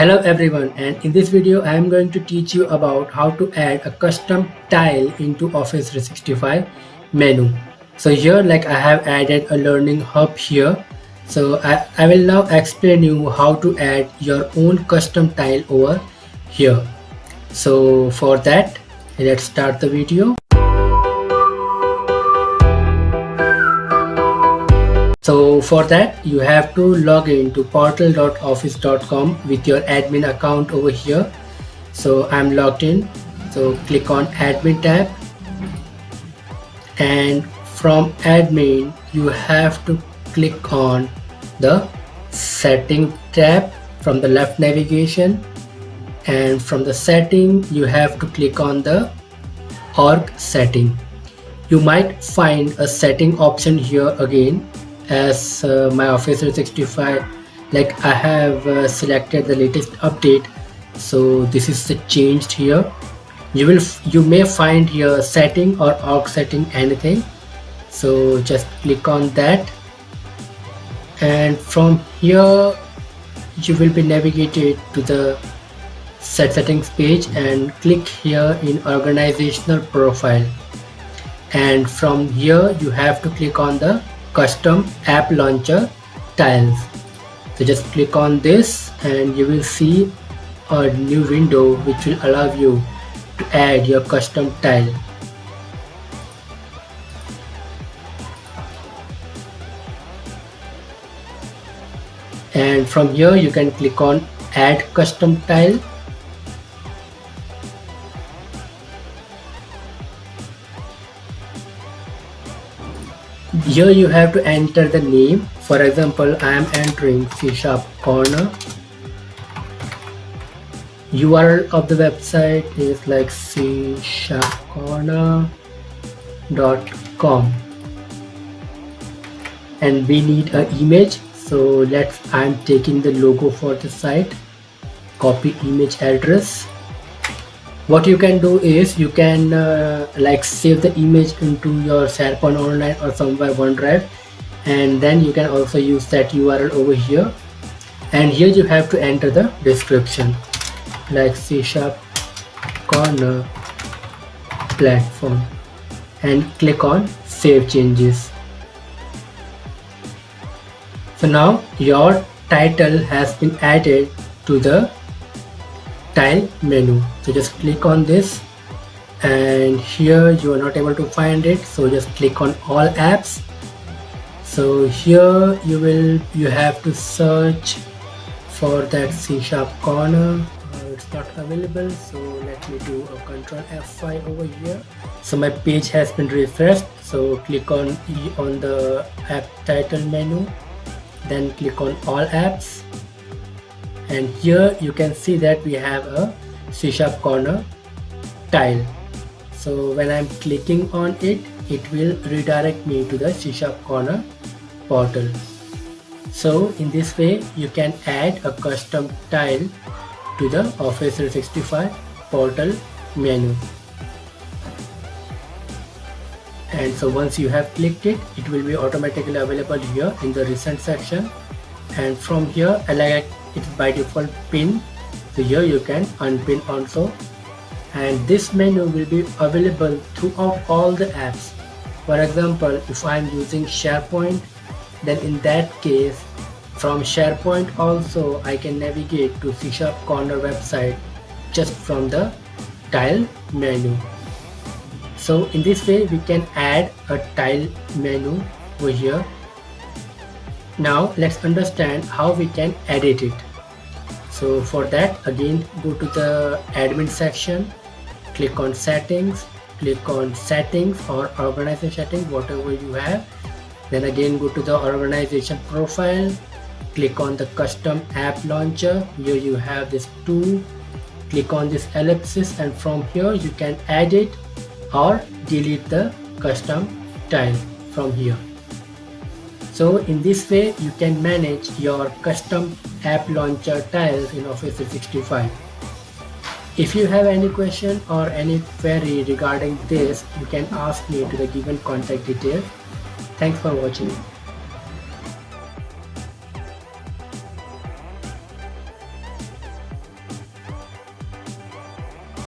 Hello everyone, and in this video I am going to teach you about how to add a custom tile into Office 365 menu. So here I have added a learning hub here. So I will now explain you how to add your own custom tile over here. So for that, let's start the video. So for that, you have to log in to portal.office.com with your admin account over here. So I'm logged in. So click on admin tab, and from admin you have to click on the setting tab from the left navigation, and from the setting you have to click on the org setting. You might find a setting option here again, as my Office 365 I have selected the latest update, so this is changed here. You may find here setting or org setting, anything, so just click on that, and from here you will be navigated to the settings page, and click here in organizational profile, and from here you have to click on the custom app launcher tiles. So just click on this and you will see a new window which will allow you to add your custom tile. And from here you can click on add custom tile. Here you have to enter the name. For example, I am entering C# corner. URL of the website is c#corner.com, and we need an image. So I'm taking the logo for the site. Copy image address. What you can do is you can save the image into your SharePoint Online or somewhere OneDrive, and then you can also use that URL over here. And here you have to enter the description C# corner platform, and click on save changes. So now your title has been added to the tile menu. So just click on this, and here you are not able to find it, so just click on all apps. So here you have to search for that C# corner. It's not available, so let me do a Ctrl F5 over here. So my page has been refreshed, so click on E on the app title menu, then click on all apps, and here you can see that we have a C# corner tile. So when I'm clicking on it, it will redirect me to the C# corner portal. So in this way you can add a custom tile to the Office 365 portal menu. And so once you have clicked it, it will be automatically available here in the recent section, and from here it's by default pin, so here you can unpin also, and this menu will be available throughout all the apps. For example, if I am using SharePoint, then in that case from SharePoint also I can navigate to C# corner website just from the tile menu. So in this way we can add a tile menu over here. Now let's understand how we can edit it. So for that, again go to the admin section, click on settings, click on settings or organization settings, whatever you have. Then again go to the organization profile, click on the custom app launcher. Here you have this tool, click on this ellipsis, and from here you can edit or delete the custom tile from here. So in this way you can manage your custom app launcher tiles in Office 365. If you have any question or any query regarding this, you can ask me to the given contact details. Thanks for watching.